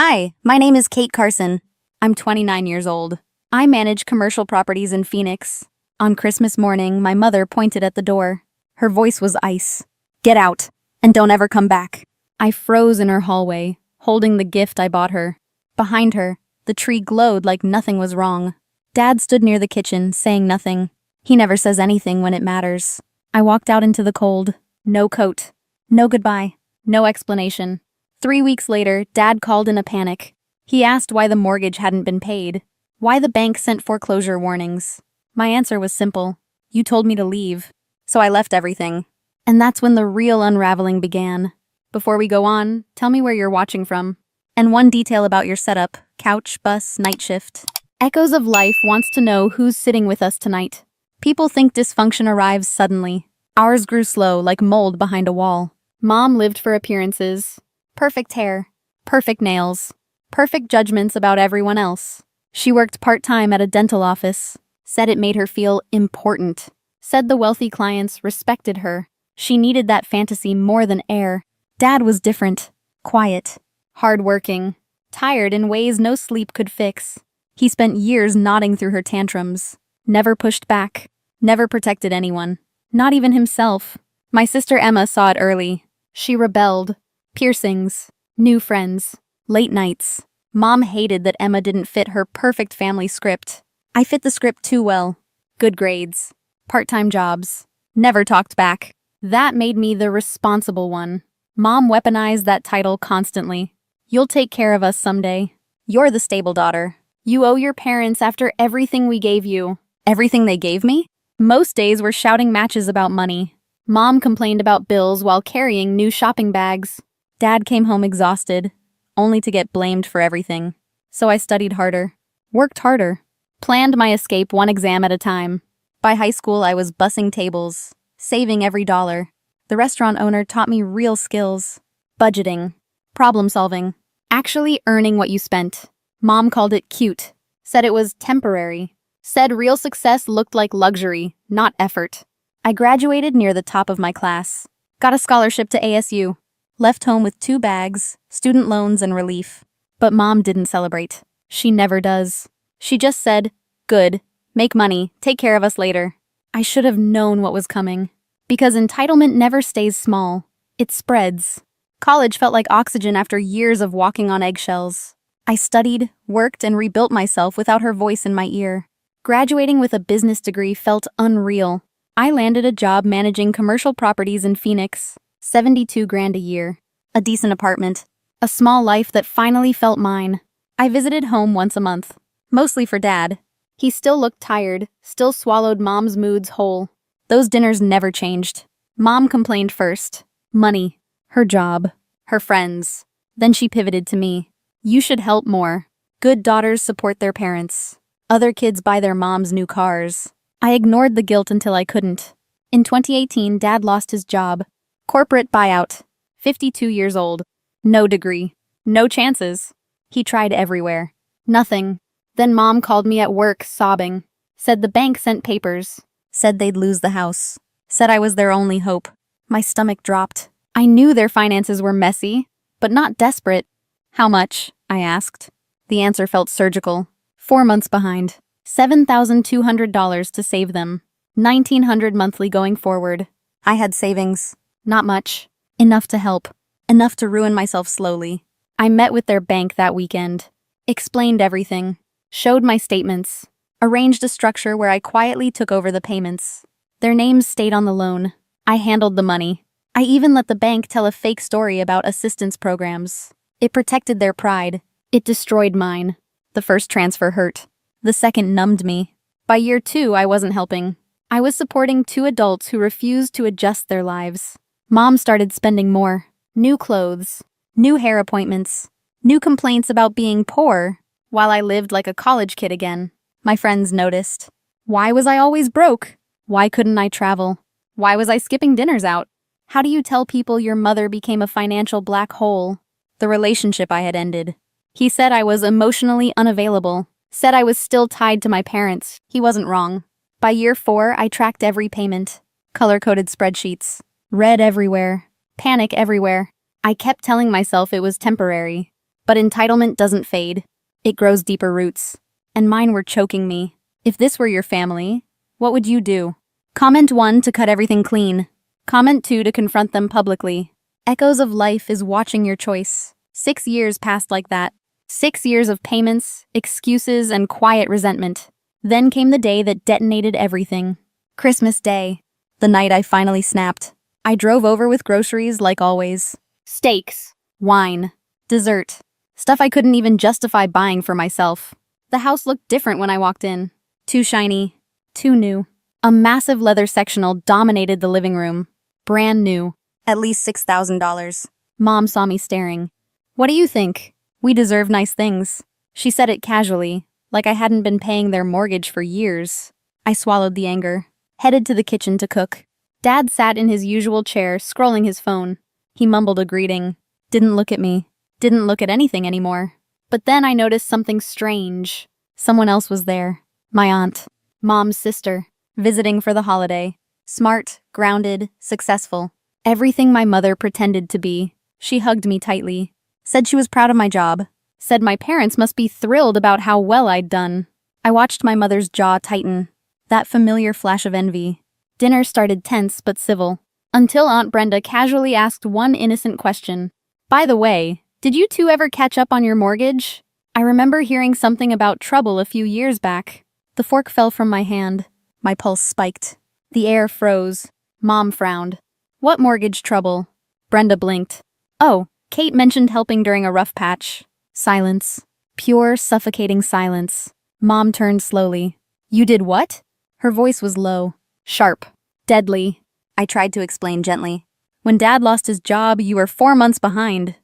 Hi, my name is Kate Carson. I'm 29 years old. I manage commercial properties in Phoenix. On Christmas morning, my mother pointed at the door. Her voice was ice. Get out, and don't ever come back. I froze in her hallway, holding the gift I bought her. Behind her, the tree glowed like nothing was wrong. Dad stood near the kitchen, saying nothing. He never says anything when it matters. I walked out into the cold. No coat. No goodbye. No explanation. 3 weeks later, Dad called in a panic. He asked why the mortgage hadn't been paid, why the bank sent foreclosure warnings. My answer was simple. You told me to leave. So I left everything. And that's when the real unraveling began. Before we go on, tell me where you're watching from. And one detail about your setup: couch, bus, night shift. Echoes of Life wants to know who's sitting with us tonight. People think dysfunction arrives suddenly. Ours grew slow, like mold behind a wall. Mom lived for appearances. Perfect hair, perfect nails, perfect judgments about everyone else. She worked part-time at a dental office, said it made her feel important, said the wealthy clients respected her. She needed that fantasy more than air. Dad was different, quiet, hard-working, tired in ways no sleep could fix. He spent years nodding through her tantrums, never pushed back, never protected anyone, not even himself. My sister Emma saw it early. She rebelled. Piercings, new friends, late nights. Mom hated that Emma didn't fit her perfect family script. I fit the script too well. Good grades, part-time jobs, never talked back. That made me the responsible one. Mom weaponized that title constantly. You'll take care of us someday. You're the stable daughter. You owe your parents after everything we gave you. Everything they gave me? Most days were shouting matches about money. Mom complained about bills while carrying new shopping bags. Dad came home exhausted, only to get blamed for everything. So I studied harder, worked harder, planned my escape one exam at a time. By high school, I was bussing tables, saving every dollar. The restaurant owner taught me real skills: budgeting, problem solving, actually earning what you spent. Mom called it cute, said it was temporary, said real success looked like luxury, not effort. I graduated near the top of my class, got a scholarship to ASU. Left home with 2 bags, student loans, and relief. But Mom didn't celebrate. She never does. She just said, "Good, make money, take care of us later." I should have known what was coming. Because entitlement never stays small. It spreads. College felt like oxygen after years of walking on eggshells. I studied, worked, and rebuilt myself without her voice in my ear. Graduating with a business degree felt unreal. I landed a job managing commercial properties in Phoenix. 72 grand a year, a decent apartment, a small life that finally felt mine. I visited home once a month, mostly for Dad. He still looked tired, still swallowed Mom's moods whole. Those dinners never changed. Mom complained first. Money, her job, her friends. Then she pivoted to me. You should help more. Good daughters support their parents. Other kids buy their moms new cars. I ignored the guilt until I couldn't. In 2018, Dad lost his job. Corporate buyout. 52 years old. No degree. No chances. He tried everywhere. Nothing. Then Mom called me at work, sobbing. Said the bank sent papers. Said they'd lose the house. Said I was their only hope. My stomach dropped. I knew their finances were messy, but not desperate. How much? I asked. The answer felt surgical. 4 months behind. $7,200 to save them. $1,900 monthly going forward. I had savings. Not much. Enough to help. Enough to ruin myself slowly. I met with their bank that weekend. Explained everything. Showed my statements. Arranged a structure where I quietly took over the payments. Their names stayed on the loan. I handled the money. I even let the bank tell a fake story about assistance programs. It protected their pride. It destroyed mine. The first transfer hurt. The second numbed me. By year 2, I wasn't helping. I was supporting 2 adults who refused to adjust their lives. Mom started spending more. New clothes, new hair appointments, new complaints about being poor, while I lived like a college kid again. My friends noticed. Why was I always broke? Why couldn't I travel? Why was I skipping dinners out? How do you tell people your mother became a financial black hole? The relationship I had ended. He said I was emotionally unavailable. Said I was still tied to my parents. He wasn't wrong. By year 4, I tracked every payment. Color-coded spreadsheets. Red everywhere. Panic everywhere. I kept telling myself it was temporary. But entitlement doesn't fade. It grows deeper roots. And mine were choking me. If this were your family, what would you do? Comment 1 to cut everything clean. Comment 2 to confront them publicly. Echoes of Life is watching your choice. 6 years passed like that. 6 years of payments, excuses, and quiet resentment. Then came the day that detonated everything. Christmas Day. The night I finally snapped. I drove over with groceries like always. Steaks, wine, dessert. Stuff I couldn't even justify buying for myself. The house looked different when I walked in. Too shiny, too new. A massive leather sectional dominated the living room. Brand new. At least $6,000. Mom saw me staring. What do you think? We deserve nice things. She said it casually, like I hadn't been paying their mortgage for years. I swallowed the anger, headed to the kitchen to cook. Dad sat in his usual chair, scrolling his phone. He mumbled a greeting. Didn't look at me. Didn't look at anything anymore. But then I noticed something strange. Someone else was there. My aunt. Mom's sister. Visiting for the holiday. Smart, grounded, successful. Everything my mother pretended to be. She hugged me tightly. Said she was proud of my job. Said my parents must be thrilled about how well I'd done. I watched my mother's jaw tighten. That familiar flash of envy. Dinner started tense but civil. Until Aunt Brenda casually asked one innocent question. By the way, did you two ever catch up on your mortgage? I remember hearing something about trouble a few years back. The fork fell from my hand. My pulse spiked. The air froze. Mom frowned. What mortgage trouble? Brenda blinked. Oh, Kate mentioned helping during a rough patch. Silence. Pure, suffocating silence. Mom turned slowly. You did what? Her voice was low. Sharp. Deadly. I tried to explain gently. When Dad lost his job, you were 4 months behind.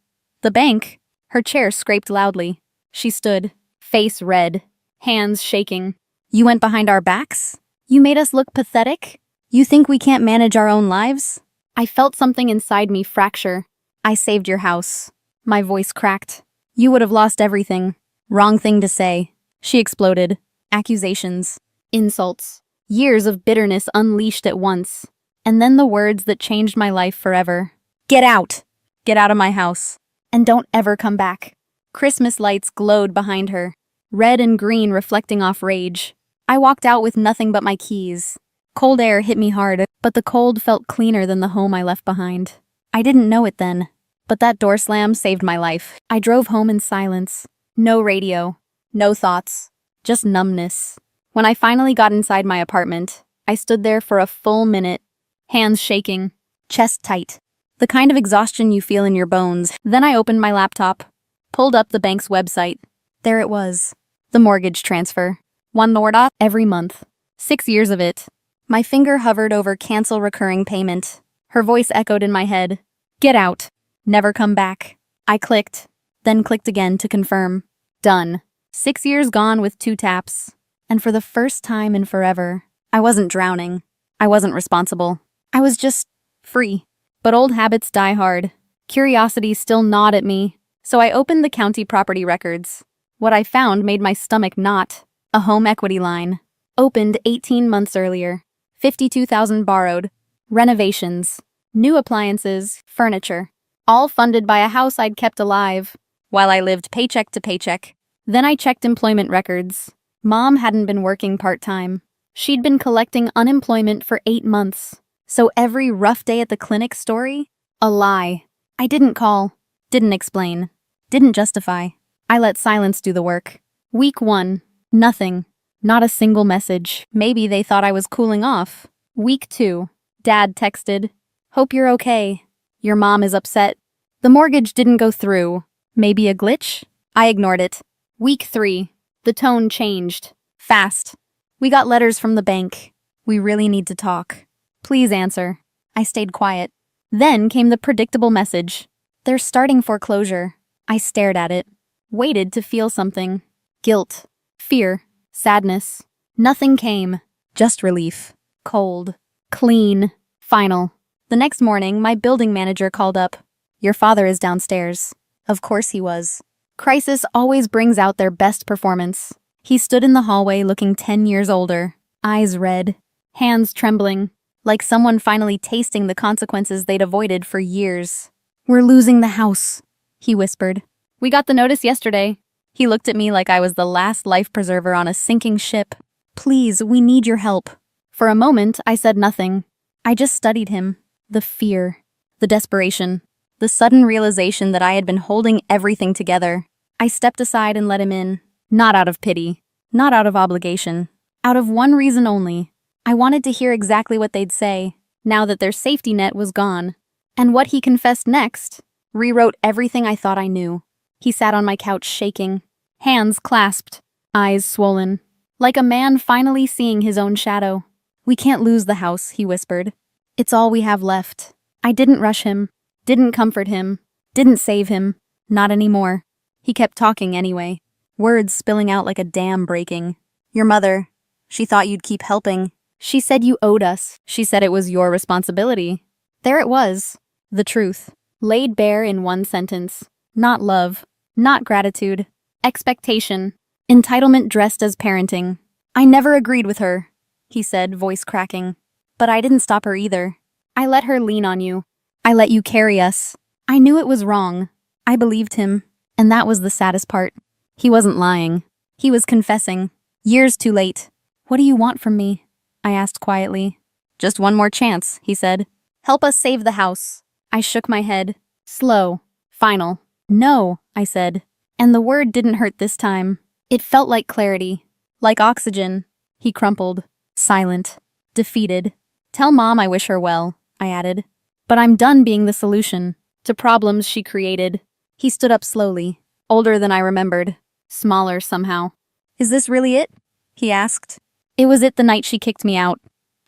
The bank. Her chair scraped loudly. She stood, face red, hands shaking. You went behind our backs? You made us look pathetic? You think we can't manage our own lives? I felt something inside me fracture. I saved your house. My voice cracked. You would have lost everything. Wrong thing to say. She exploded. Accusations. Insults. Years of bitterness unleashed at once. And then the words that changed my life forever. Get out! Get out of my house. And don't ever come back. Christmas lights glowed behind her. Red and green reflecting off rage. I walked out with nothing but my keys. Cold air hit me hard, but the cold felt cleaner than the home I left behind. I didn't know it then. But that door slam saved my life. I drove home in silence. No radio. No thoughts. Just numbness. When I finally got inside my apartment, I stood there for a full minute. Hands shaking. Chest tight. The kind of exhaustion you feel in your bones. Then I opened my laptop. Pulled up the bank's website. There it was. The mortgage transfer. $1 every month. 6 years of it. My finger hovered over cancel recurring payment. Her voice echoed in my head. Get out. Never come back. I clicked. Then clicked again to confirm. Done. 6 years gone with 2 taps. And for the first time in forever, I wasn't drowning. I wasn't responsible. I was just free. But old habits die hard. Curiosity still gnawed at me. So I opened the county property records. What I found made my stomach knot. A home equity line. Opened 18 months earlier. $52,000 borrowed. Renovations. New appliances. Furniture. All funded by a house I'd kept alive. While I lived paycheck to paycheck. Then I checked employment records. Mom hadn't been working part-time. She'd been collecting unemployment for 8 months. So every rough day at the clinic story? A lie. I didn't call. Didn't explain. Didn't justify. I let silence do the work. Week 1. Nothing. Not a single message. Maybe they thought I was cooling off. Week 2. Dad texted. Hope you're okay. Your mom is upset. The mortgage didn't go through. Maybe a glitch? I ignored it. Week 3. The tone changed. Fast. We got letters from the bank. We really need to talk. Please answer. I stayed quiet. Then came the predictable message. They're starting foreclosure. I stared at it. Waited to feel something. Guilt. Fear. Sadness. Nothing came. Just relief. Cold. Clean. Final. The next morning, my building manager called up. Your father is downstairs. Of course he was. Crisis always brings out their best performance. He stood in the hallway looking 10 years older, eyes red, hands trembling, like someone finally tasting the consequences they'd avoided for years. We're losing the house, he whispered. We got the notice yesterday. He looked at me like I was the last life preserver on a sinking ship. Please, we need your help. For a moment, I said nothing. I just studied him. The fear, the desperation, the sudden realization that I had been holding everything together. I stepped aside and let him in. Not out of pity, not out of obligation. Out of one reason only. I wanted to hear exactly what they'd say, now that their safety net was gone. And what he confessed next rewrote everything I thought I knew. He sat on my couch shaking, hands clasped, eyes swollen, like a man finally seeing his own shadow. We can't lose the house, he whispered. It's all we have left. I didn't rush him, didn't comfort him, didn't save him, not anymore. He kept talking anyway, words spilling out like a dam breaking. Your mother, she thought you'd keep helping. She said you owed us. She said it was your responsibility. There it was, the truth, laid bare in one sentence. Not love, not gratitude, expectation, entitlement dressed as parenting. I never agreed with her, he said, voice cracking. But I didn't stop her either. I let her lean on you. I let you carry us. I knew it was wrong. I believed him. And that was the saddest part. He wasn't lying. He was confessing. Years too late. What do you want from me? I asked quietly. Just one more chance, he said. Help us save the house. I shook my head. Slow. Final. No, I said. And the word didn't hurt this time. It felt like clarity. Like oxygen. He crumpled. Silent. Defeated. Tell Mom I wish her well, I added. But I'm done being the solution to problems she created. He stood up slowly, older than I remembered, smaller somehow. Is this really it? He asked. It was it the night she kicked me out,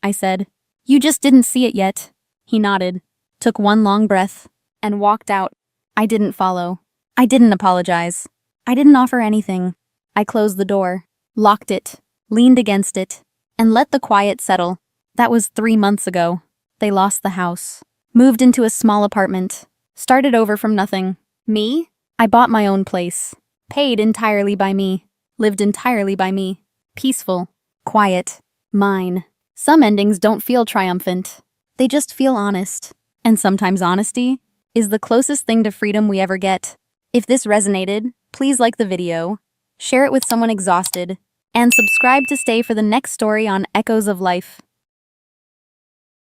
I said. You just didn't see it yet. He nodded, took one long breath, and walked out. I didn't follow. I didn't apologize. I didn't offer anything. I closed the door, locked it, leaned against it, and let the quiet settle. That was 3 months ago. They lost the house, moved into a small apartment, started over from nothing. Me? I bought my own place, paid entirely by me, lived entirely by me, peaceful, quiet, mine. Some endings don't feel triumphant. They just feel honest. And sometimes honesty is the closest thing to freedom we ever get. If this resonated, please like the video, share it with someone exhausted, and subscribe to stay for the next story on Echoes of Life.